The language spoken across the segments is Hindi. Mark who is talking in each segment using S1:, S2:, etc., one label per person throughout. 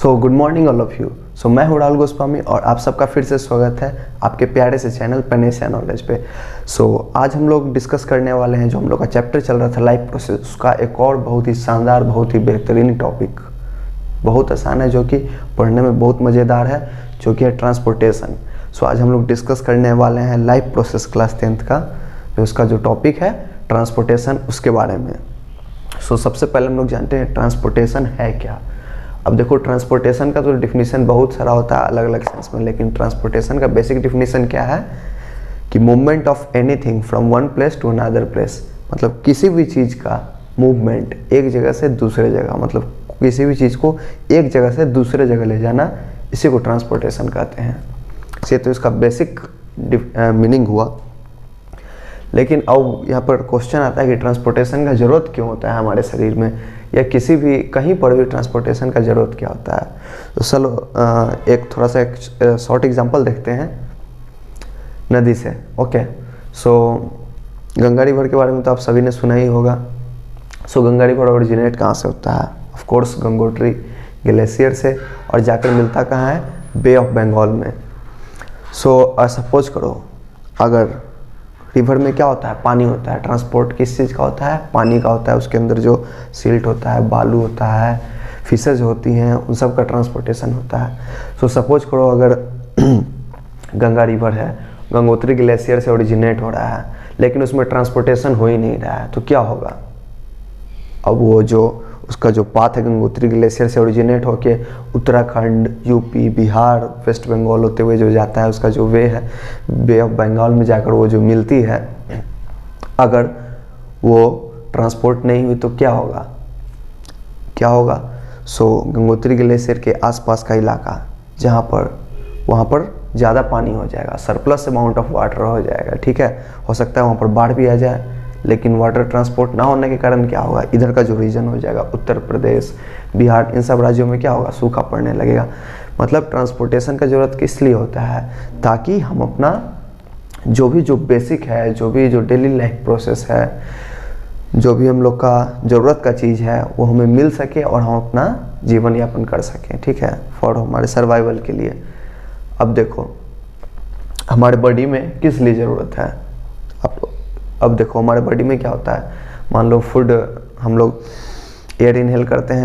S1: So good morning all of you. So मैं हूँ राहुल गोस्वामी और आप सबका फिर से स्वागत है आपके प्यारे से चैनल पेनेसिया नॉलेज पे। आज हम लोग डिस्कस करने वाले हैं जो हम लोग का चैप्टर चल रहा था लाइफ प्रोसेस, उसका एक और बहुत ही शानदार, बहुत ही बेहतरीन टॉपिक, बहुत आसान है, जो कि पढ़ने में बहुत मज़ेदार है, जो कि है ट्रांसपोर्टेशन। आज हम लोग डिस्कस करने वाले हैं लाइफ प्रोसेस क्लास 10th का, जो उसका जो टॉपिक है ट्रांसपोर्टेशन, उसके बारे में। सबसे पहले हम लोग जानते हैं ट्रांसपोर्टेशन है क्या। अब देखो, ट्रांसपोर्टेशन का तो डिफिनीशन बहुत सारा होता है अलग अलग सेंस में, लेकिन ट्रांसपोर्टेशन का बेसिक डिफिनीशन क्या है कि movement of anything from one place to another place. मतलब किसी भी चीज़ का मूवमेंट एक जगह से दूसरे जगह, मतलब किसी भी चीज़ को एक जगह से दूसरे जगह ले जाना, इसी को ट्रांसपोर्टेशन कहते हैं। ये तो इसका बेसिक मीनिंग हुआ। लेकिन अब यहाँ पर क्वेश्चन आता है कि ट्रांसपोर्टेशन का ज़रूरत क्यों होता है हमारे शरीर में, या किसी भी कहीं पर भी ट्रांसपोर्टेशन का ज़रूरत क्या होता है। तो चलो एक थोड़ा सा एक शॉर्ट एग्जांपल देखते हैं नदी से। ओके, गंगा रिवर के बारे में तो आप सभी ने सुना ही होगा। गंगा रिवर ओरिजिनेट कहाँ से होता है? ऑफ कोर्स गंगोत्री ग्लेशियर से, और जाकर मिलता कहाँ है? बे ऑफ बंगाल में। सपोज करो, अगर रिवर में क्या होता है? पानी होता है। ट्रांसपोर्ट किस चीज़ का होता है? पानी का होता है। उसके अंदर जो सिल्ट होता है, बालू होता है, फिशेज होती हैं, उन सब का ट्रांसपोर्टेशन होता है। सपोज करो, अगर गंगा रिवर है, गंगोत्री ग्लेशियर से ओरिजिनेट हो रहा है, लेकिन उसमें ट्रांसपोर्टेशन हो ही नहीं रहा है, तो क्या होगा? अब वो जो उसका जो पाथ है गंगोत्री ग्लेशियर से ओरिजिनेट होके उत्तराखंड, यूपी, बिहार, वेस्ट बंगाल होते हुए जो जाता है, उसका जो वे है बे ऑफ बंगाल में जाकर वो जो मिलती है, अगर वो ट्रांसपोर्ट नहीं हुई तो क्या होगा? गंगोत्री ग्लेशियर के आसपास का इलाका जहाँ पर, वहाँ पर ज़्यादा पानी हो जाएगा, सरप्लस अमाउंट ऑफ वाटर हो जाएगा। ठीक है, हो सकता है वहाँ पर बाढ़ भी आ जाए, लेकिन वाटर ट्रांसपोर्ट ना होने के कारण क्या होगा? इधर का जो रीजन हो जाएगा, उत्तर प्रदेश, बिहार, इन सब राज्यों में क्या होगा? सूखा पड़ने लगेगा। मतलब ट्रांसपोर्टेशन का ज़रूरत किस लिए होता है? ताकि हम अपना जो बेसिक है, जो डेली लाइफ प्रोसेस है, जो भी हम लोग का ज़रूरत का चीज़ है, वो हमें मिल सके और हम अपना जीवन यापन कर सकें। ठीक है, फॉर हमारे सर्वाइवल के लिए। अब देखो, हमारे बॉडी में किस लिए ज़रूरत है? अब देखो, हमारे बॉडी में क्या होता है? मान लो फूड, हम लोग एयर इनहेल करते हैं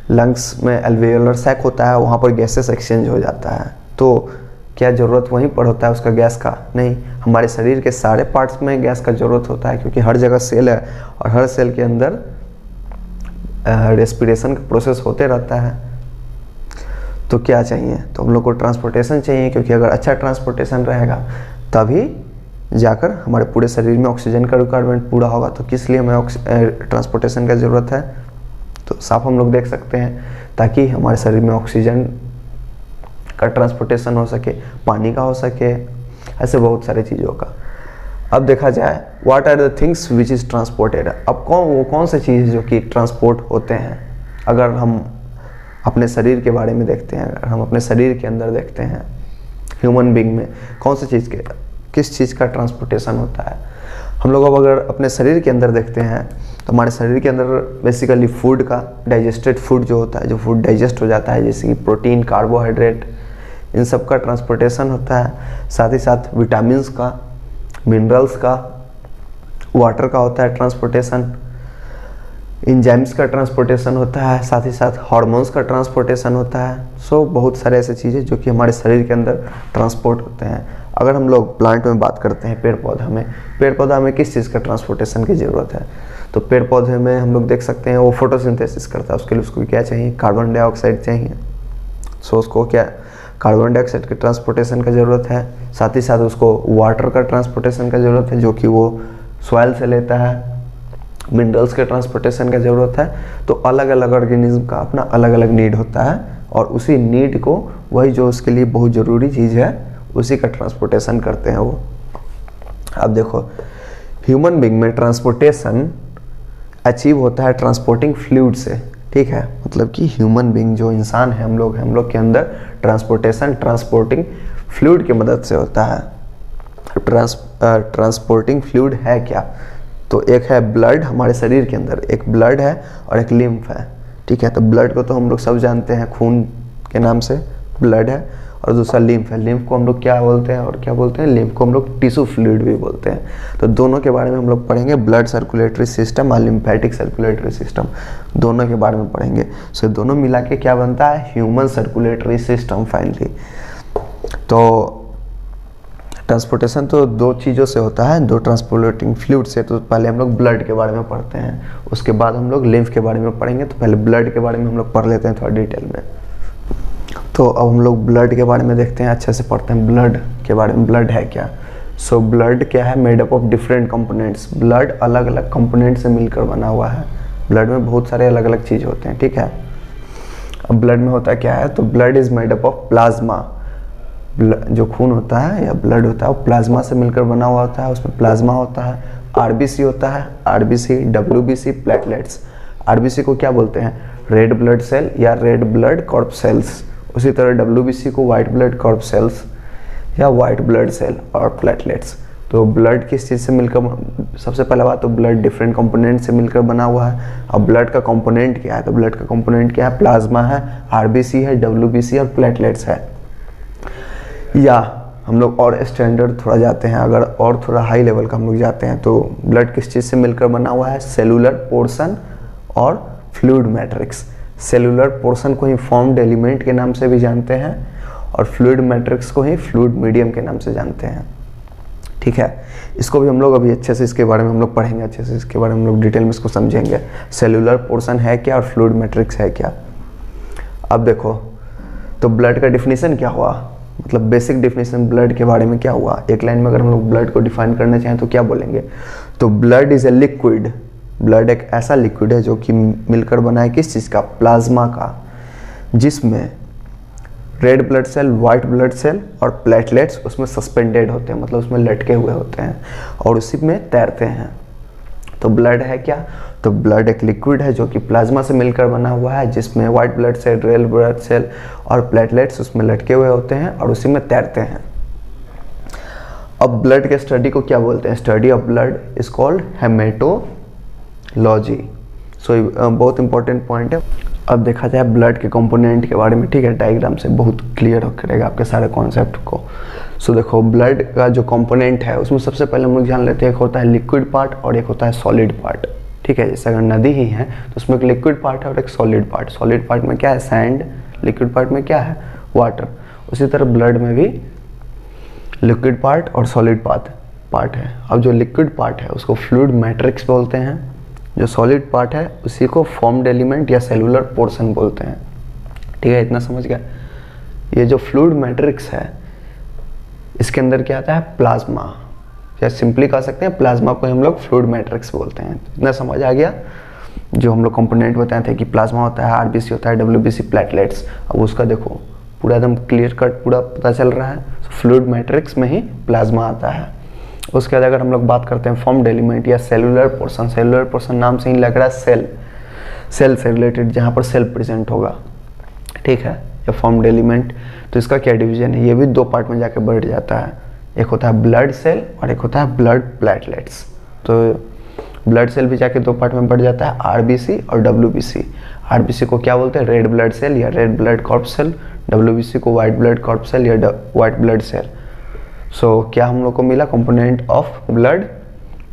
S1: लंग्स में एल्वेओलर सैक होता है, वहाँ पर गैसेस एक्सचेंज हो जाता है। तो क्या ज़रूरत वहीं पर होता है उसका गैस का? नहीं, हमारे शरीर के सारे पार्ट्स में गैस का ज़रूरत होता है, क्योंकि हर जगह सेल है और हर सेल के अंदर रेस्पिरेशन का प्रोसेस होते रहता है। तो क्या चाहिए? तो हम लोग को ट्रांसपोर्टेशन चाहिए, क्योंकि अगर अच्छा ट्रांसपोर्टेशन रहेगा तभी जाकर हमारे पूरे शरीर में ऑक्सीजन का रिक्वायरमेंट पूरा होगा। तो किस लिए हमें ट्रांसपोर्टेशन का ज़रूरत है? तो साफ हम लोग देख सकते हैं, ताकि हमारे शरीर में ऑक्सीजन का ट्रांसपोर्टेशन हो सके, पानी का हो सके, ऐसे बहुत सारे चीज़ों का। अब देखा जाए, what are the things which is transported. अब कौन से चीज़ जो कि ट्रांसपोर्ट होते हैं? अगर हम अपने शरीर के बारे में देखते हैं, अगर हम अपने शरीर के अंदर देखते हैं, ह्यूमन बीइंग में कौन सी चीज़ के, किस चीज़ का ट्रांसपोर्टेशन होता है? हम लोग अब अगर अपने शरीर के अंदर देखते हैं, तो हमारे शरीर के अंदर बेसिकली फूड का, डाइजेस्टेड फूड जो होता है, जो फूड डाइजेस्ट हो जाता है, जैसे कि प्रोटीन, कार्बोहाइड्रेट, इन सब का ट्रांसपोर्टेशन होता है। साथ ही साथ विटामिन्स का, मिनरल्स का, वाटर का होता है ट्रांसपोर्टेशन। इंजाइम्स का ट्रांसपोर्टेशन होता है, साथ ही साथ हार्मोन्स का ट्रांसपोर्टेशन होता है। बहुत सारे ऐसे चीज़ें जो कि हमारे शरीर के अंदर ट्रांसपोर्ट होते हैं। अगर हम लोग प्लांट में बात करते हैं, पेड़ पौधा में किस चीज़ का ट्रांसपोर्टेशन की ज़रूरत है? तो पेड़ पौधे में हम लोग देख सकते हैं वो फोटोसिंथेसिस करता है, उसके लिए उसको क्या चाहिए? कार्बन डाइऑक्साइड चाहिए। उसको क्या कार्बन डाइऑक्साइड के ट्रांसपोर्टेशन का ज़रूरत है। साथ ही साथ उसको वाटर का ट्रांसपोर्टेशन का ज़रूरत है, जो कि वो सॉइल से लेता है। मिनरल्स के ट्रांसपोर्टेशन का ज़रूरत है। तो अलग अलग ऑर्गेनिज्म का अपना अलग अलग नीड होता है, और उसी नीड को, वही जो उसके लिए बहुत ज़रूरी चीज़ है, उसी का ट्रांसपोर्टेशन करते हैं वो। अब देखो, ह्यूमन बीइंग में ट्रांसपोर्टेशन अचीव होता है ट्रांसपोर्टिंग फ्लूइड से। ठीक है, मतलब कि ह्यूमन बीइंग जो इंसान है, हम लोग के अंदर ट्रांसपोर्टेशन ट्रांसपोर्टिंग फ्लूइड की मदद से होता है। ट्रांसपोर्टिंग फ्लूइड है क्या? तो एक है ब्लड, हमारे शरीर के अंदर एक ब्लड है और एक लिम्फ है। ठीक है। तो ब्लड को तो हम लोग सब जानते हैं, खून के नाम से ब्लड है, और दूसरा लिम्फ है। लिम्फ को हम लोग क्या बोलते हैं और क्या बोलते हैं, लिम्फ को हम लोग टिश्यू फ्लूइड भी बोलते हैं। तो दोनों के बारे में हम लोग पढ़ेंगे, ब्लड सर्कुलेटरी सिस्टम और लिम्फेटिक सर्कुलेटरी सिस्टम, दोनों के बारे में पढ़ेंगे। सो दोनों मिला के क्या बनता है, ह्यूमन सर्कुलेटरी सिस्टम फाइनली। तो ट्रांसपोर्टेशन तो दो चीज़ों से होता है, दो ट्रांसपोर्टिंग फ्लूइड से। तो पहले हम लोग ब्लड के बारे में पढ़ते हैं, उसके बाद हम लोग लिम्फ के बारे में पढ़ेंगे। तो पहले ब्लड के बारे में हम लोग पढ़ लेते हैं थोड़ा डिटेल में। तो अब हम लोग ब्लड के बारे में देखते हैं, अच्छे से पढ़ते हैं ब्लड के बारे में। ब्लड है क्या? सो ब्लड क्या है, made up of different components. Blood अलग अलग कंपोनेंट से मिलकर बना हुआ है। ब्लड में बहुत सारे अलग अलग चीज़ होते हैं, ठीक है। अब ब्लड में होता क्या है, तो blood is made up of plasma. जो खून होता है या ब्लड होता है वो प्लाज्मा से मिलकर बना हुआ होता है। उसमें प्लाज्मा होता है, आरबीसी होता है, आरबीसी, डब्ल्यूबीसी, प्लेटलेट्स। आरबीसी को क्या बोलते हैं, रेड ब्लड सेल या रेड ब्लड कॉर्प सेल्स। उसी तरह डब्ल्यूबीसी को वाइट ब्लड कॉर्प सेल्स या वाइट ब्लड सेल और प्लेटलेट्स। तो ब्लड किस चीज़ से मिलकर, सबसे पहला बात तो ब्लड डिफरेंट कंपोनेंट से मिलकर बना हुआ है। अब ब्लड का कंपोनेंट क्या है, तो ब्लड का कंपोनेंट क्या है, प्लाज्मा है, आरबीसी है, डब्ल्यूबीसी और प्लेटलेट्स है। या हम लोग और स्टैंडर्ड थोड़ा जाते हैं, अगर और थोड़ा हाई लेवल का हम लोग जाते हैं, तो ब्लड किस चीज़ से मिलकर बना हुआ है, सेलुलर पोर्शन और फ्लूइड मैट्रिक्स। सेलुलर पोर्शन को ही फॉर्म्ड एलिमेंट के नाम से भी जानते हैं और फ्लूइड मैट्रिक्स को ही फ्लूइड मीडियम के नाम से जानते हैं, ठीक है। इसको भी हम लोग अभी अच्छे से इसके बारे में हम लोग पढ़ेंगे, अच्छे से इसके बारे में हम लोग डिटेल में इसको समझेंगे। सेलुलर पोर्शन है क्या और फ्लूइड मैट्रिक्स है क्या। अब देखो, तो ब्लड का डिफिनीशन क्या हुआ, मतलब बेसिक डिफिनीशन ब्लड के बारे में क्या हुआ। एक लाइन में अगर हम लोग ब्लड को डिफाइन करना चाहें तो क्या बोलेंगे, तो blood is a liquid. Blood एक ऐसा लिक्विड है जो कि मिलकर बना है किस चीज़ का, प्लाज्मा का, जिसमें red blood cell, white blood cell और प्लेटलेट्स उसमें सस्पेंडेड होते हैं, मतलब उसमें लटके हुए होते हैं और उसी में तैरते हैं। तो ब्लड है क्या, तो ब्लड एक लिक्विड है जो कि प्लाज्मा से मिलकर बना हुआ है, जिसमें white blood cell, red blood cell और प्लेटलेट्स उसमें लटके हुए होते हैं और उसी में तैरते हैं। अब ब्लड के स्टडी को क्या बोलते हैं, study of blood is called haematology. So बहुत इंपॉर्टेंट पॉइंट है। अब देखा जाए ब्लड के कंपोनेंट के बारे में, ठीक है, डायग्राम से बहुत क्लियर हो करेगा आपके सारे कॉन्सेप्ट को। सो देखो, ब्लड का जो कंपोनेंट है उसमें सबसे पहले हम लोग जान लेते हैं, एक होता है लिक्विड पार्ट और एक होता है सॉलिड पार्ट, ठीक है। जैसे अगर नदी ही है तो उसमें एक लिक्विड पार्ट है और एक सॉलिड पार्ट। सॉलिड पार्ट में क्या है, सैंड, लिक्विड पार्ट में क्या है, वाटर। उसी तरह ब्लड में भी लिक्विड पार्ट और सॉलिड पार्ट है। अब जो लिक्विड पार्ट है उसको फ्लूइड मैट्रिक्स बोलते हैं, जो सॉलिड पार्ट है उसी को फॉर्म्ड एलिमेंट या सेलुलर पोर्शन बोलते हैं, ठीक है। इतना समझ गया। ये जो फ्लूइड मैट्रिक्स है इसके अंदर क्या आता है, प्लाज्मा, या सिंपली कह सकते हैं प्लाज्मा को हम लोग फ्लूइड मैट्रिक्स बोलते हैं। इतना समझ आ गया। जो हम लोग कंपोनेंट बताए थे कि प्लाज्मा होता है, आरबीसी होता है, डब्ल्यूबीसी, प्लेटलेट्स। अब उसका देखो पूरा एकदम क्लियर कट पूरा पता चल रहा है। फ्लूइड मैट्रिक्स में ही प्लाज्मा आता है। उसके बाद अगर हम लोग बात करते हैं फॉर्म्ड एलिमेंट या सेलुलर पोर्शन, सेलुलर पोर्शन नाम से ही लग रहा है सेल, सेल से रिलेटेड जहाँ पर सेल प्रेजेंट होगा, ठीक है, या फॉर्म्ड एलिमेंट। तो इसका क्या डिवीजन है, ये भी दो पार्ट में जाकर बढ़ जाता है। एक होता है ब्लड सेल और एक होता है ब्लड प्लेटलेट्स। तो ब्लड सेल भी जाके दो पार्ट में बढ़ जाता है, आरबीसी और डब्ल्यूबीसी। आरबीसी को क्या बोलते हैं, रेड ब्लड सेल या red blood corpuscle. WBC को वाइट ब्लड कॉर्प सेल या वाइट ब्लड सेल। सो क्या हम लोग को मिला, component of blood,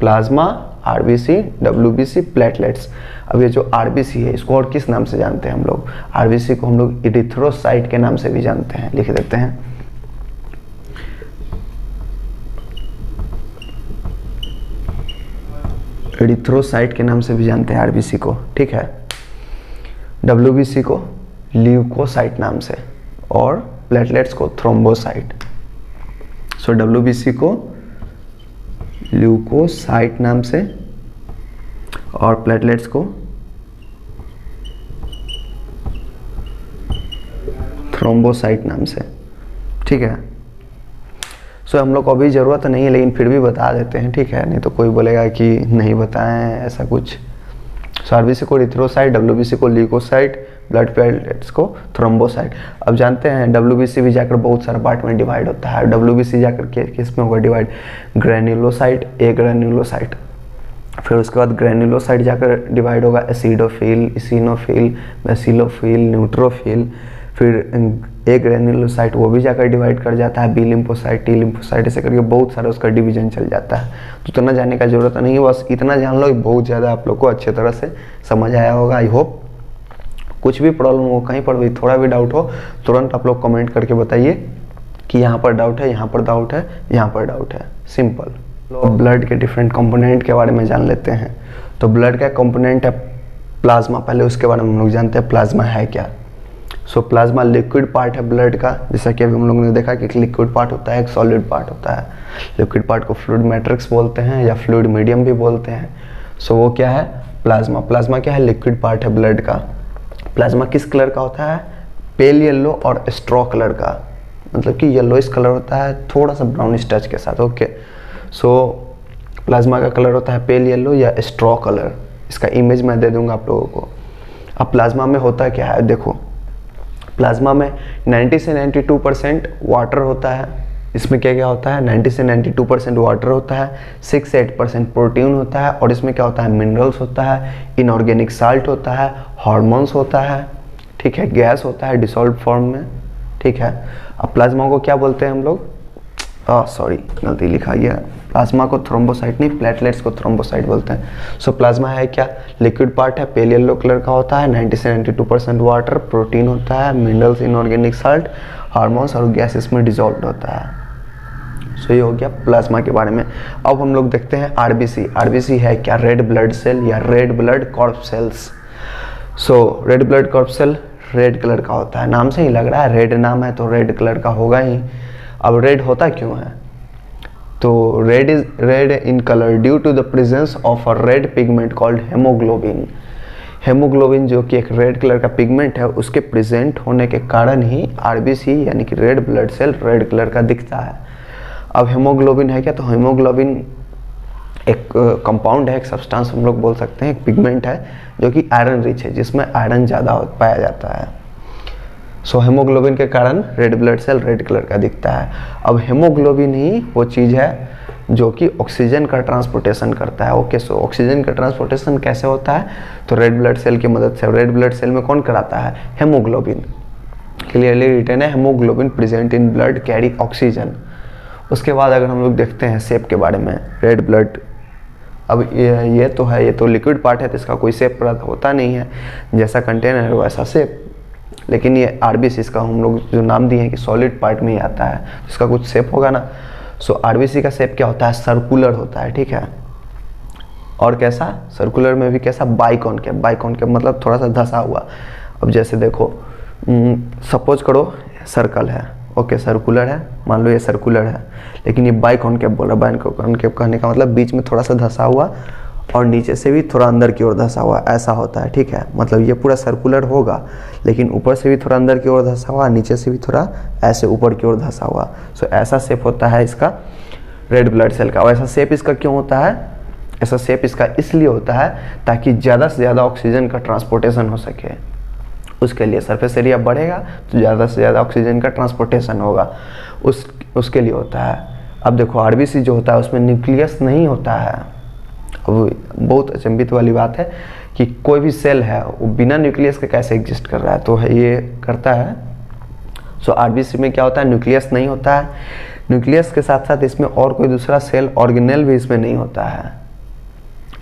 S1: plasma, RBC, WBC, platelets. अब ये जो आरबीसी है इसको और किस नाम से जानते हैं हम लोग, आरबीसी को हम लोग इरिथ्रोसाइट के नाम से भी जानते हैं, लिख देते हैं। इरिथ्रोसाइट के नाम से भी जानते हैं आरबीसी को, ठीक है। डब्ल्यूबीसी को ल्यूकोसाइट नाम से और प्लेटलेट्स को थ्रोम्बोसाइट। सो डब्ल्यूबीसी को ल्यूकोसाइट नाम से और प्लेटलेट्स को थ्रोम्बोसाइट नाम से, ठीक है। सो हम लोग को अभी ज़रूरत नहीं है लेकिन फिर भी बता देते हैं, ठीक है, नहीं तो कोई बोलेगा कि नहीं बताएं ऐसा कुछ। सो आरबीसी को इरिथ्रोसाइट, डब्ल्यूबीसी को ल्यूकोसाइट, ब्लड प्लेटलेट्स को थ्रोम्बोसाइट। अब जानते हैं डब्ल्यूबीसी भी जाकर बहुत सारे पार्ट में डिवाइड होता है। डब्ल्यूबीसी जाकर किस में होगा डिवाइड, ग्रेन्युलोसाइट, ए ग्रेन्युलोसाइट, फिर उसके बाद ग्रेनुलोसाइट जाकर डिवाइड होगा एसिडोफिल, इसिनोफिल, बेसिलोफिल, न्यूट्रोफिल। फिर एक ग्रेनुलोसाइट वो भी जाकर डिवाइड कर जाता है बी लिम्फोसाइट, टी लिम्फोसाइट, ऐसे करके बहुत सारा उसका डिवीजन चल जाता है। तो इतना जानने का जरूरत नहीं है, बस इतना जान लो कि बहुत ज़्यादा आप लोग को अच्छे तरह से समझ आया होगा। आई होप कुछ भी प्रॉब्लम हो, कहीं पर भी थोड़ा भी डाउट हो, तुरंत आप लोग कमेंट करके बताइए कि यहाँ पर डाउट है, यहाँ पर डाउट है, यहाँ पर डाउट है। सिंपल। तो ब्लड के डिफरेंट कंपोनेंट के बारे में जान लेते हैं। तो ब्लड का कंपोनेंट है प्लाज्मा। पहले उसके बारे में हम लोग जानते हैं प्लाज्मा है क्या। सो प्लाज्मा लिक्विड पार्ट है ब्लड का, जैसा कि अभी हम लोगों ने देखा कि एक लिक्विड पार्ट होता है, एक सॉलिड पार्ट होता है। लिक्विड पार्ट को फ्लूइड मैट्रिक्स बोलते हैं या फ्लूइड मीडियम भी बोलते हैं। सो वो क्या है प्लाज्मा। प्लाज्मा क्या है, लिक्विड पार्ट है ब्लड का। प्लाज्मा किस कलर का होता है, पेल येलो और स्ट्रॉ कलर का, मतलब कि येलोइश कलर होता है थोड़ा सा ब्राउनिश टच के साथ। ओके, सो प्लाज्मा का कलर होता है पेल येलो या स्ट्रॉ कलर। इसका इमेज मैं दे दूंगा आप लोगों को। अब प्लाज्मा में होता क्या है, देखो प्लाज्मा में 90 से 92% वाटर होता है। इसमें क्या क्या होता है, 90 से 92% वाटर होता है, 6 से 8% प्रोटीन होता है, और इसमें क्या होता है, मिनरल्स होता है, इनऑर्गेनिक साल्ट होता है, हार्मोन्स होता है, ठीक है, गैस होता है डिसॉल्व फॉर्म में, ठीक है। अब प्लाज्मा को क्या बोलते हैं हम लोग, सॉरी गलती लिखा गया, प्लाज्मा को थ्रोम्बोसाइट नहीं, प्लेटलेट्स को थ्रोम्बोसाइट बोलते हैं। सो प्लाज्मा है क्या, लिक्विड पार्ट है, पेल येलो कलर का होता है, 90 से 92% वाटर, प्रोटीन होता है, मिनरल्स, इनऑर्गेनिक साल्ट, हार्मोन्स और गैस इसमें डिसॉल्व होता है। सो ये हो गया प्लाज्मा के बारे में। अब हम लोग देखते हैं आरबीसी। आरबीसी है क्या, रेड ब्लड सेल या रेड ब्लड कॉर्पसेल्स। सो रेड ब्लड कॉर्पसेल रेड कलर का होता है, नाम से ही लग रहा है, रेड नाम है तो रेड कलर का होगा ही। अब रेड होता क्यों है, तो red is red in colour due to the presence of a red pigment called haemoglobin. Haemoglobin जो कि एक रेड कलर का पिगमेंट है, उसके प्रेजेंट होने के कारण ही आरबीसी यानी कि red blood cell red colour का दिखता है। अब हेमोग्लोबिन है क्या, तो हेमोग्लोबिन एक कंपाउंड है, एक सब्सटेंस हम लोग बोल सकते हैं, एक पिगमेंट है जो कि आयरन रिच है, जिसमें आयरन ज़्यादा पाया जाता है। सो हेमोग्लोबिन के कारण red blood cell red colour का दिखता है। अब हेमोग्लोबिन ही वो चीज़ है जो कि ऑक्सीजन का ट्रांसपोर्टेशन करता है। ओके, सो ऑक्सीजन का ट्रांसपोर्टेशन कैसे होता है, तो रेड ब्लड सेल की मदद से। रेड ब्लड सेल में कौन कराता है, हेमोग्लोबिन। क्लियरली रिटन है, haemoglobin present in blood carry oxygen. उसके बाद अगर हम लोग देखते हैं शेप के बारे में, रेड ब्लड, अब ये तो है, ये तो लिक्विड पार्ट है तो इसका कोई शेप होता नहीं है, जैसा कंटेनर है वैसा शेप। लेकिन ये आरबीसी, इसका हम लोग जो नाम दिए हैं कि सॉलिड पार्ट में ही आता है, इसका कुछ शेप होगा ना। सो आरबीसी का शेप क्या होता है, सर्कुलर होता है, ठीक है। और कैसा, सर्कुलर में भी कैसा, बाइकॉनकेव। बाइकॉनकेव मतलब थोड़ा सा धंसा हुआ। अब जैसे देखो, सपोज करो सर्कल है, ओके, सर्कुलर है, मान लो ये सर्कुलर है, लेकिन ये बाइकॉनकेव बोल रहा है। बाइकॉनकेव कहने का मतलब बीच में थोड़ा सा धंसा हुआ और नीचे से भी थोड़ा अंदर की ओर धंसा हुआ, ऐसा होता है, ठीक है। मतलब ये पूरा सर्कुलर होगा, लेकिन ऊपर से भी थोड़ा अंदर की ओर धंसा हुआ, नीचे से भी थोड़ा ऐसे ऊपर की ओर धंसा हुआ। सो ऐसा शेप होता है इसका रेड ब्लड सेल का। और ऐसा शेप इसका क्यों होता है, ऐसा शेप इसका इसलिए होता है ताकि ज़्यादा से ज़्यादा ऑक्सीजन का ट्रांसपोर्टेशन हो सके। उसके लिए सरफेस एरिया बढ़ेगा तो ज़्यादा से ज़्यादा ऑक्सीजन का ट्रांसपोर्टेशन होगा, उसके लिए होता है। अब देखो आरबीसी जो होता है उसमें न्यूक्लियस नहीं होता है। अब बहुत अचंभित वाली बात है कि कोई भी सेल है वो बिना न्यूक्लियस के कैसे एग्जिस्ट कर रहा है, तो ये करता है। सो आरबीसी में क्या होता है, न्यूक्लियस नहीं होता है। न्यूक्लियस के साथ साथ इसमें और कोई दूसरा सेल ऑर्गेनेल भी इसमें नहीं होता है।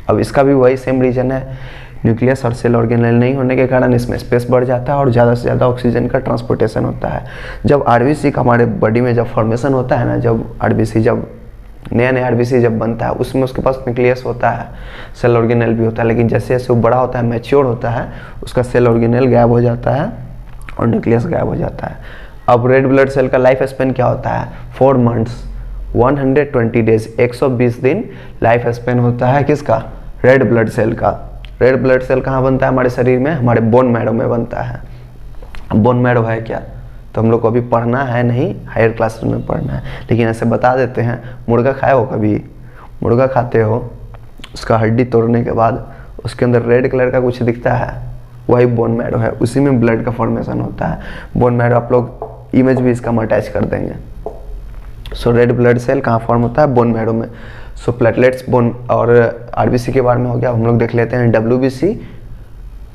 S1: अब इसका भी वही सेम रीजन है, न्यूक्लियस और सेल ऑर्गेनेल नहीं होने के कारण इसमें स्पेस बढ़ जाता है और ज़्यादा से ज़्यादा ऑक्सीजन का ट्रांसपोर्टेशन होता है। जब आरबीसी का हमारे बॉडी में जब फॉर्मेशन होता है ना, जब आरबीसी जब नया आरबीसी जब बनता है, उसमें उसके पास न्यूक्लियस होता है, सेल ऑर्गेनेल भी होता है, लेकिन जैसे जैसे वो बड़ा होता है, मैच्योर होता है, उसका सेल ऑर्गेनेल गायब हो जाता है और न्यूक्लियस गायब हो जाता है। अब रेड ब्लड सेल का लाइफ स्पेन क्या होता है, 4 मंथ्स 120 डेज, 120 दिन लाइफ स्पेन होता है किसका, रेड ब्लड सेल का। रेड ब्लड सेल कहाँ बनता है हमारे शरीर में, हमारे बोन मैरो में बनता है। बोन मैरो है क्या, तो हम लोग को अभी पढ़ना है नहीं, हायर क्लास में पढ़ना है, लेकिन ऐसे बता देते हैं। मुर्गा खाए हो कभी, मुर्गा खाते हो, उसका हड्डी तोड़ने के बाद उसके अंदर रेड कलर का कुछ दिखता है, वही बोन मैरो है, उसी में ब्लड का फॉर्मेशन होता है। बोन मैरो आप लोग इमेज भी इसका हम अटैच कर देंगे। सो रेड ब्लड सेल कहाँ फॉर्म होता है, बोन मैरो में। सो प्लेटलेट्स बोन और आरबीसी के बारे में हो गया। हम लोग देख लेते हैं डब्ल्यूबीसी,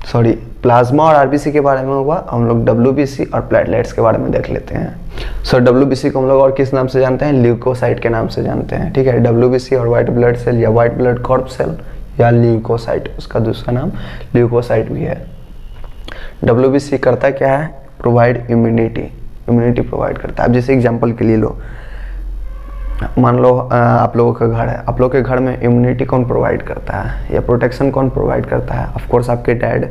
S1: सॉरी प्लाज्मा और आरबीसी के बारे में हुआ, हम लोग डब्ल्यूबीसी और प्लेटलेट्स के बारे में देख लेते हैं। सो डब्ल्यूबीसी को हम लोग और किस नाम से जानते हैं, ल्यूकोसाइट के नाम से जानते हैं, ठीक है। डब्ल्यूबीसी और व्हाइट ब्लड सेल या व्हाइट ब्लड कॉर्प सेल या ल्यूकोसाइट, उसका दूसरा नाम ल्यूकोसाइट भी है। डब्ल्यूबीसी करता क्या है, प्रोवाइड इम्यूनिटी प्रोवाइड करता है। अब जैसे एग्जांपल के लिए लो, मान लो आप लोगों का घर है, आप लोगों के घर में इम्यूनिटी कौन प्रोवाइड करता है या प्रोटेक्शन कौन प्रोवाइड करता है, ऑफ कोर्स आपके डैड।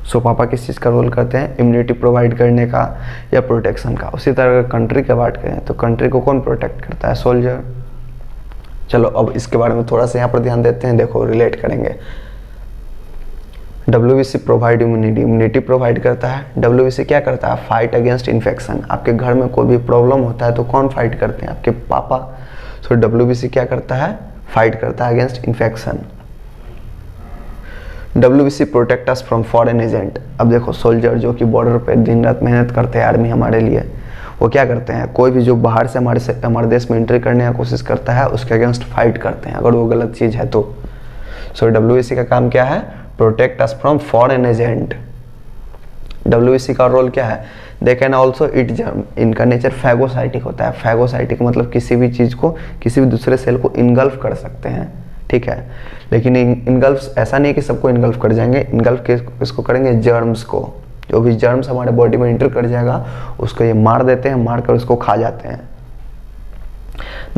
S1: सो पापा किस चीज़ का रोल करते हैं, इम्यूनिटी प्रोवाइड करने का या प्रोटेक्शन का। उसी तरह अगर कंट्री की बात करें तो कंट्री को कौन प्रोटेक्ट करता है, सोल्जर। चलो अब इसके बारे में थोड़ा सा यहाँ पर ध्यान देते हैं, देखो रिलेट करेंगे। डब्ल्यूबीसी प्रोवाइड इम्यूनिटी प्रोवाइड करता है। डब्ल्यूबीसी क्या करता है, फाइट अगेंस्ट इन्फेक्शन। आपके घर में कोई भी प्रॉब्लम होता है तो कौन फाइट करते हैं, आपके पापा। सो डब्ल्यूबीसी क्या करता है, फाइट करता है against infection. WBC protect us from foreign agent. अब देखो सोल्जर जो कि बॉर्डर पे दिन रात मेहनत करते हैं, आर्मी हमारे लिए, वो क्या करते हैं, कोई भी जो बाहर से हमारे देश में एंट्री करने की कोशिश करता है उसके अगेंस्ट फाइट करते हैं अगर वो गलत चीज़ है तो। सो डब्ल्यूबीसी का काम क्या है, protect us from foreign agent. WBC का रोल क्या है, they can also eat germ. इनका नेचर फैगोसाइटिक होता है। फैगोसाइटिक मतलब किसी भी चीज़ को, किसी भी दूसरे सेल को इनगल्फ कर सकते हैं, ठीक है। लेकिन इनगल्फ ऐसा नहीं है कि सबको इनगल्फ कर जाएंगे, इनगल्फ किसको करेंगे, जर्म्स को। जो भी जर्म्स हमारे बॉडी में इंटर कर जाएगा उसको ये मार देते हैं, मार कर उसको खा जाते हैं।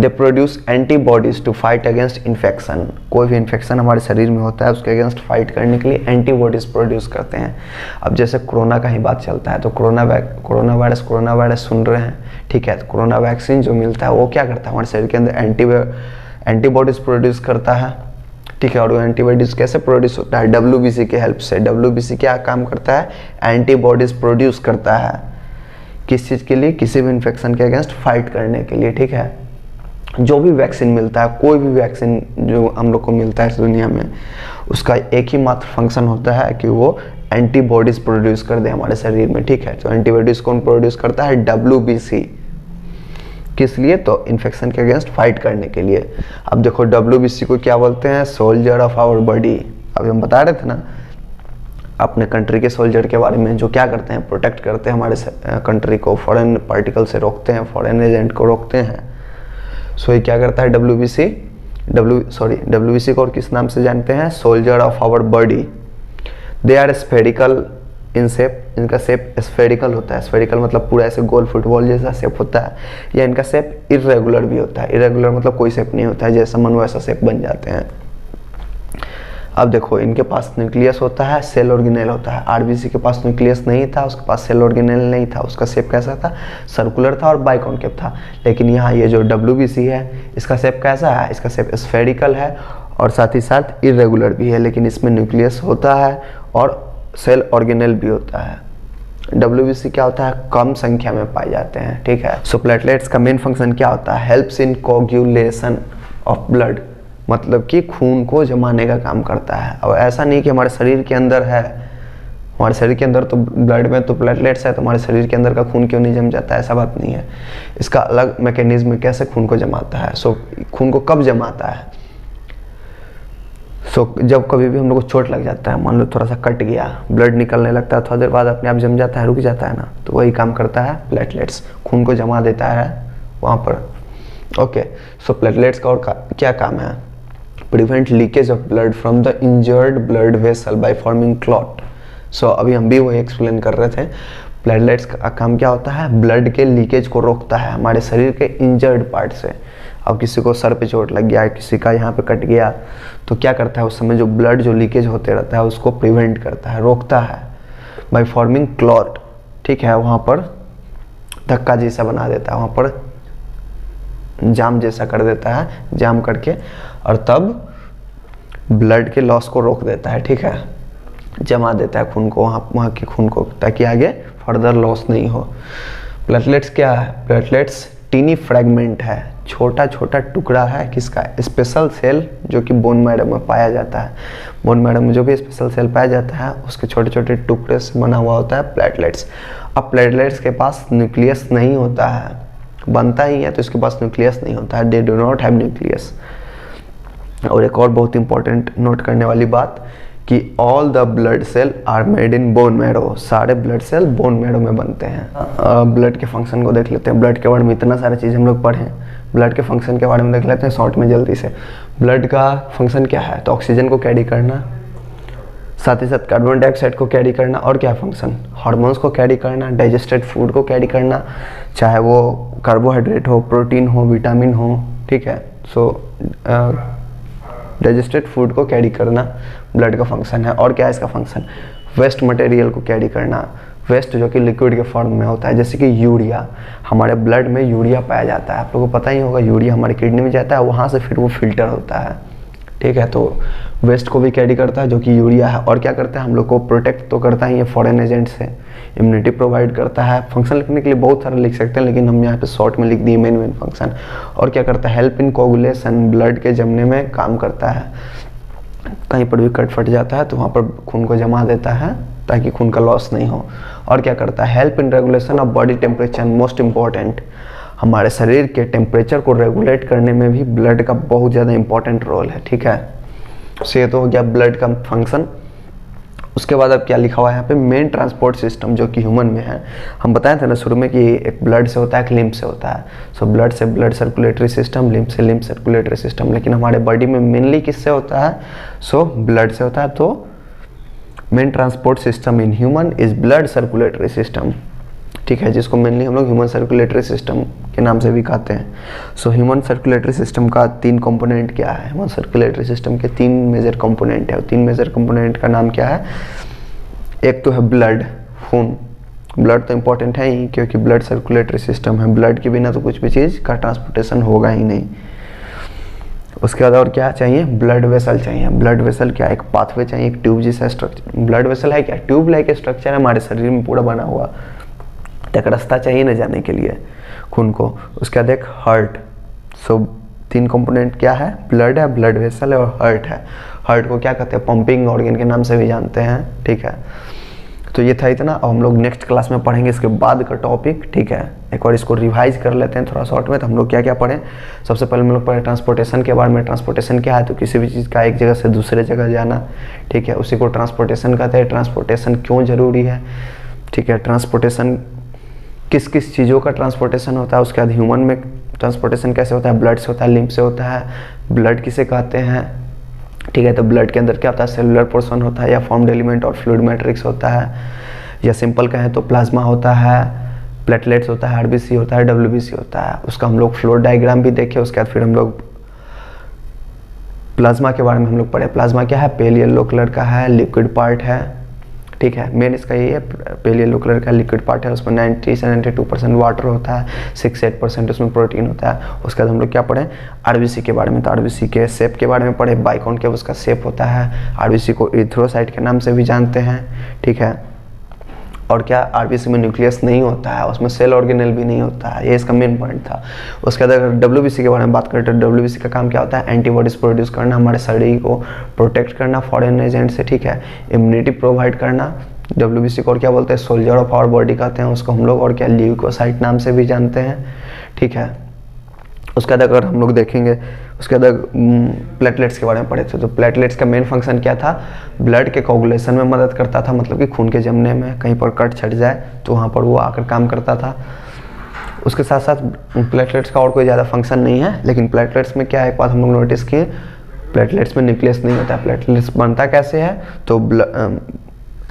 S1: They produce antibodies to fight against infection. कोई भी इन्फेक्शन हमारे शरीर में होता है उसके अगेंस्ट फाइट करने के लिए एंटीबॉडीज प्रोड्यूस करते हैं। अब जैसे कोरोना का ही बात चलता है तो कोरोना वायरस सुन रहे हैं, ठीक है। तो कोरोना वैक्सीन जो मिलता है वो क्या करता है, हमारे शरीर के अंदर एंटीबॉडीज प्रोड्यूस करता है, ठीक है। और वो एंटीबॉडीज कैसे प्रोड्यूस होता है, डब्ल्यूबीसी के हेल्प से। डब्ल्यूबीसी क्या काम करता है, एंटीबॉडीज प्रोड्यूस करता है। किस चीज़ के लिए, किसी भी इन्फेक्शन के अगेंस्ट फाइट करने के लिए, ठीक है। जो भी वैक्सीन मिलता है, कोई भी वैक्सीन जो हम लोग को मिलता है इस दुनिया में, उसका एक ही मात्र फंक्शन होता है कि वो एंटीबॉडीज प्रोड्यूस कर दे हमारे शरीर में, ठीक है। तो एंटीबॉडीज कौन प्रोड्यूस करता है, डब्ल्यूबीसी। किस लिए, तो इन्फेक्शन के अगेंस्ट फाइट करने के लिए। अब देखो डब्ल्यूबीसी को क्या बोलते हैं, सोल्जर ऑफ आवर बॉडी। अभी हम बता रहे थे ना अपने कंट्री के सोल्जर के बारे में, जो क्या करते हैं, प्रोटेक्ट करते हैं हमारे कंट्री को, फॉरेन पार्टिकल से रोकते हैं, फॉरेन एजेंट को रोकते हैं। सो ये क्या करता है डब्ल्यूबीसी को और किस नाम से जानते हैं, soldier of our body. They are spherical in shape. इनका शेप स्फेरिकल होता है। स्फेरिकल मतलब पूरा ऐसे गोल फुटबॉल जैसा शेप होता है, या इनका शेप इरेगुलर भी होता है। इरेगुलर मतलब कोई शेप नहीं होता है, जैसा मन वैसा शेप बन जाते हैं। अब देखो इनके पास न्यूक्लियस होता है, सेल ऑर्गेनेल होता है। आरबीसी के पास न्यूक्लियस नहीं था, उसके पास सेल ऑर्गेनेल नहीं था, उसका शेप कैसा था, सर्कुलर था और बाइकॉन्केव था। लेकिन यहाँ ये जो डब्ल्यूबीसी है इसका शेप कैसा है, इसका शेप स्फेरिकल है और साथ ही साथ इरेगुलर भी है, लेकिन इसमें न्यूक्लियस होता है और सेल ऑर्गेनेल भी होता है। डब्ल्यूबीसी क्या होता है, कम संख्या में पाए जाते हैं, ठीक है। सो प्लेटलेट्स का मेन फंक्शन क्या होता है, helps in coagulation of blood. मतलब कि खून को जमाने का काम करता है। और ऐसा नहीं कि हमारे शरीर के अंदर है, हमारे शरीर के अंदर तो ब्लड में तो प्लेटलेट्स है तो हमारे शरीर के अंदर का खून क्यों नहीं जम जाता है, ऐसा बात नहीं है। इसका अलग मैकेनिज्म है कैसे खून को जमाता है। सो खून को कब जमाता है, जब कभी भी हम लोग को चोट लग जाता है, मान लो थोड़ा सा कट गया, ब्लड निकलने लगता है, थोड़ा देर बाद अपने आप जम जाता है, रुक जाता है ना, तो वही काम करता है प्लेटलेट्स, खून को जमा देता है वहाँ पर। ओके, सो प्लेटलेट्स का और क्या काम है, prevent leakage of blood from the injured blood vessel by forming clot. So अभी हम भी वही एक्सप्लेन कर रहे थे, प्लेटलेट्स का काम क्या होता है, ब्लड के लीकेज को रोकता है हमारे शरीर के इंजर्ड पार्ट से। अब किसी को सर पे चोट लग गया, किसी का यहाँ पे कट गया, तो क्या करता है उस समय जो ब्लड जो लीकेज होते रहता है उसको प्रिवेंट करता है, रोकता है बाय फॉर्मिंग क्लॉट, ठीक है। वहाँ पर धक्का जैसा बना देता है, वहाँ पर जाम जैसा कर देता है, जाम करके, और तब ब्लड के लॉस को रोक देता है, ठीक है, जमा देता है खून को वहाँ के खून को, ताकि आगे फर्दर लॉस नहीं हो। प्लेटलेट्स क्या है, प्लेटलेट्स टीनी फ्रैगमेंट है, छोटा छोटा टुकड़ा है किसका, स्पेशल सेल जो कि बोन मैरो में पाया जाता है। बोन मैरो में जो भी स्पेशल सेल पाया जाता है उसके छोटे छोटे टुकड़े से बना हुआ होता है प्लेटलेट्स। अब प्लेटलेट्स के पास न्यूक्लियस नहीं होता है, बनता ही है तो इसके पास न्यूक्लियस नहीं होता है, they do not have nucleus. और एक और बहुत इंपॉर्टेंट नोट करने वाली बात कि all the blood cell are made in bone marrow, सारे ब्लड सेल बोन मैरो में बनते हैं। ब्लड के फंक्शन को देख लेते हैं। ब्लड के बारे में इतना सारा चीज़ हम लोग पढ़े हैं, ब्लड के फंक्शन के बारे में देख लेते हैं शॉर्ट में जल्दी से। ब्लड का फंक्शन क्या है? तो ऑक्सीजन को कैरी करना, साथ ही साथ कार्बन डाइऑक्साइड को कैरी करना, और क्या फंक्शन? हार्मोन्स को कैरी करना, डाइजेस्टेड फूड को कैरी करना, चाहे वो कार्बोहाइड्रेट हो, प्रोटीन हो, विटामिन हो, ठीक है। सो डाइजेस्टेड फूड को कैरी करना ब्लड का फंक्शन है। और क्या है इसका फंक्शन? वेस्ट मटेरियल को कैरी करना, वेस्ट जो कि लिक्विड के फॉर्म में होता है, जैसे कि यूरिया। हमारे ब्लड में यूरिया पाया जाता है, आप लोगों को पता ही होगा। यूरिया हमारी किडनी में जाता है, वहाँ से फिर वो फिल्टर होता है, ठीक है। तो वेस्ट को भी कैरी करता है जो कि यूरिया है। और क्या करता है? हम लोग को प्रोटेक्ट तो करता है ये फॉरेन एजेंट से, इम्यूनिटी प्रोवाइड करता है। फंक्शन लिखने के लिए बहुत सारे लिख सकते हैं, लेकिन हम यहाँ पे शॉर्ट में लिख दिए मेन फंक्शन। और क्या करता है? हेल्प इन कोगुलेशन, ब्लड के जमने में काम करता है। कहीं पर भी कट फट जाता है तो वहाँ पर खून को जमा देता है ताकि खून का लॉस नहीं हो। और क्या करता है? Help in regulation of body temperature, most important. हमारे शरीर के टेम्परेचर को रेगुलेट करने में भी ब्लड का बहुत ज़्यादा इंपॉर्टेंट रोल है, ठीक है। सो ये तो हो गया ब्लड का फंक्शन। उसके बाद अब क्या लिखा हुआ है यहाँ पे? मेन ट्रांसपोर्ट सिस्टम जो कि ह्यूमन में है। हम बताए थे ना शुरू में कि एक ब्लड से होता है, एक लिम्फ से होता है। सो ब्लड से ब्लड सर्कुलेटरी सिस्टम, लिम्फ से लिम्फ सर्कुलेटरी सिस्टम। लेकिन हमारे बॉडी में मेनली किससे होता है? सो ब्लड से होता है। तो main transport system in human is blood circulatory system, ठीक है, जिसको मेनली हम लोग ह्यूमन सर्कुलेटरी सिस्टम के नाम से भी कहते हैं। सो ह्यूमन सर्कुलेटरी सिस्टम का 3 कंपोनेंट क्या है? ह्यूमन सर्कुलेटरी सिस्टम के 3 मेजर कंपोनेंट है। 3 मेजर कंपोनेंट का नाम क्या है? एक तो है ब्लड, खून। ब्लड तो इंपॉर्टेंट है ही, क्योंकि ब्लड सर्कुलेटरी सिस्टम है। ब्लड के बिना तो कुछ भी चीज़ का ट्रांसपोर्टेशन होगा ही नहीं। उसके बाद और क्या चाहिए? ब्लड वेसल चाहिए। ब्लड वेसल क्या? एक पाथवे चाहिए, एक ट्यूब जैसा स्ट्रक्चर। ब्लड वेसल है क्या? ट्यूब लाइक स्ट्रक्चर है हमारे शरीर में पूरा बना हुआ, एक रास्ता चाहिए ना जाने के लिए खून को। उसके बाद एक हार्ट। सो 3 कंपोनेंट क्या है? ब्लड है, ब्लड वेसल है, और हार्ट है। हार्ट को क्या कहते हैं? पंपिंग ऑर्गन के नाम से भी जानते हैं, ठीक है। तो ये था इतना। अब हम लोग नेक्स्ट क्लास में पढ़ेंगे इसके बाद का टॉपिक, ठीक है। एक बार इसको रिवाइज कर लेते हैं थोड़ा शॉर्ट में। तो हम लोग क्या क्या पढ़ें? सबसे पहले हम लोग पढ़े ट्रांसपोर्टेशन के बारे में। ट्रांसपोर्टेशन क्या है? तो किसी भी चीज़ का एक जगह से दूसरे जगह जाना, ठीक है, उसी को ट्रांसपोर्टेशन कहते हैं। ट्रांसपोर्टेशन क्यों जरूरी है, ठीक है। ट्रांसपोर्टेशन किस किस चीज़ों का ट्रांसपोर्टेशन होता है। उसके बाद ह्यूमन में ट्रांसपोर्टेशन कैसे होता है? ब्लड से होता है, लिम्फ से होता है। ब्लड किसे कहते हैं, ठीक है। तो ब्लड के अंदर क्या होता है? सेलुलर पोर्शन होता है, या फॉर्म्ड एलिमेंट और फ्लूइड मैट्रिक्स होता है, या सिंपल कहें तो प्लाज्मा होता है, प्लेटलेट्स होता है, आरबीसी होता है, डब्ल्यूबीसी होता है। उसका हम लोग फ्लो डायग्राम भी देखे। उसके बाद फिर हम लोग प्लाज्मा के बारे में हम लोग पढ़े। प्लाज्मा क्या है? पेल येलो कलर का है, लिक्विड पार्ट है, ठीक है। मेन इसका ये है, पेल येलो कलर का लिक्विड पार्ट है। उसमें 90 से 92% वाटर होता है, 6 से 8% उसमें प्रोटीन होता है। उसके बाद हम लोग क्या पढ़े? आरबीसी के बारे में। तो आरबीसी के शेप के बारे में पढ़े। बाइकॉन्केव उसका शेप होता है। आरबीसी को इरिथ्रोसाइट के नाम से भी जानते हैं, ठीक है। और क्या? आरबीसी में न्यूक्लियस नहीं होता है, उसमें सेल ऑर्गेनेल भी नहीं होता है। ये इसका मेन पॉइंट था। उसके बाद अगर डब्ल्यूबीसी के बारे में बात करें तो डब्ल्यूबीसी का काम क्या होता है? एंटीबॉडीज प्रोड्यूस करना, हमारे शरीर को प्रोटेक्ट करना फॉरेन एजेंट से, ठीक है। इम्यूनिटी प्रोवाइड करना। डब्ल्यूबीसी को और क्या बोलते हैं? सोल्जर ऑफ आवर बॉडी कहते हैं उसको हम लोग। और क्या? ल्यूकोसाइट नाम से भी जानते हैं, ठीक है। उसके बाद अगर हम लोग देखेंगे, उसके बाद प्लेटलेट्स के बारे में पढ़े थे। तो प्लेटलेट्स का मेन फंक्शन क्या था? ब्लड के कोगुलेशन में मदद करता था, मतलब कि खून के जमने में। कहीं पर कट छट जाए तो वहाँ पर वो आकर काम करता था। उसके साथ साथ प्लेटलेट्स का और कोई ज़्यादा फंक्शन नहीं है। लेकिन प्लेटलेट्स में क्या है, एक बात हम लोग नोटिस किए, प्लेटलेट्स में न्यूक्लियस नहीं होता है। प्लेटलेट्स बनता कैसे है? तो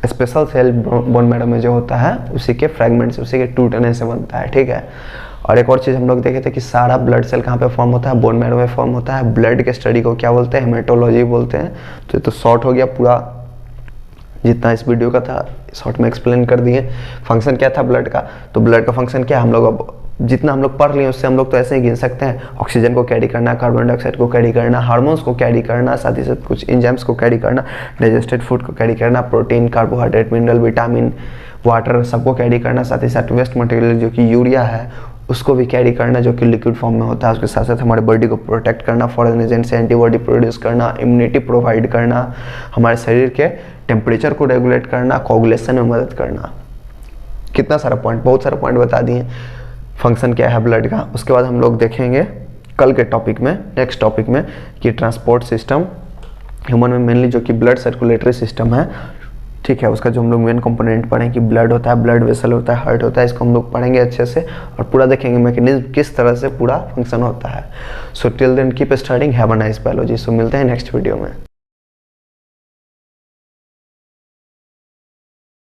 S1: स्पेशल सेल बोन मैरो में जो होता है उसी के फ्रेगमेंट से, उसी के टूटने से बनता है, ठीक है। और एक और चीज़ हम लोग देखे थे कि सारा ब्लड सेल कहाँ पे फॉर्म होता है? बोन मैरो में फॉर्म होता है। ब्लड के स्टडी को क्या बोलते हैं? हेमेटोलॉजी बोलते हैं। तो ये तो शॉर्ट हो गया पूरा, जितना इस वीडियो का था शॉर्ट में एक्सप्लेन कर दिए। फंक्शन क्या था ब्लड का? तो ब्लड का फंक्शन क्या है? हम लोग अब जितना हम लोग पढ़ लिए उससे हम लोग तो ऐसे ही गिन सकते हैं। ऑक्सीजन को कैरी करना, कार्बन डाइऑक्साइड को कैरी करना, हार्मोन्स को कैरी करना, साथ ही साथ कुछ एंजाइम्स को कैरी करना, डाइजेस्टेड फूड को कैरी करना, protein, carbohydrate, mineral, vitamin, water सबको कैरी करना, साथ ही साथ वेस्ट मटेरियल जो कि यूरिया है उसको भी कैरी करना, जो कि लिक्विड फॉर्म में होता है। उसके साथ साथ हमारे बॉडी को प्रोटेक्ट करना, फॉरेन एजेंट से एंटीबॉडी प्रोड्यूस करना, इम्यूनिटी प्रोवाइड करना, हमारे शरीर के टेम्परेचर को रेगुलेट करना, कोगुलेशन में मदद करना। कितना सारा पॉइंट, बहुत सारा पॉइंट बता दिए। फंक्शन क्या है ब्लड का। उसके बाद हम लोग देखेंगे कल के टॉपिक में, नेक्स्ट टॉपिक में, कि ट्रांसपोर्ट सिस्टम ह्यूमन में मेनली जो कि ब्लड सर्कुलेटरी सिस्टम है, ठीक है, उसका जो हम लोग मेन कंपोनेंट पढ़ेंगे कि ब्लड होता है, ब्लड वेसल होता है, हार्ट होता है, इसको हम लोग पढ़ेंगे अच्छे से और पूरा देखेंगे मैकेनिज्म किस तरह से पूरा फंक्शन होता है। So till then keep studying, have a nice biology. So मिलते हैं नेक्स्ट वीडियो में।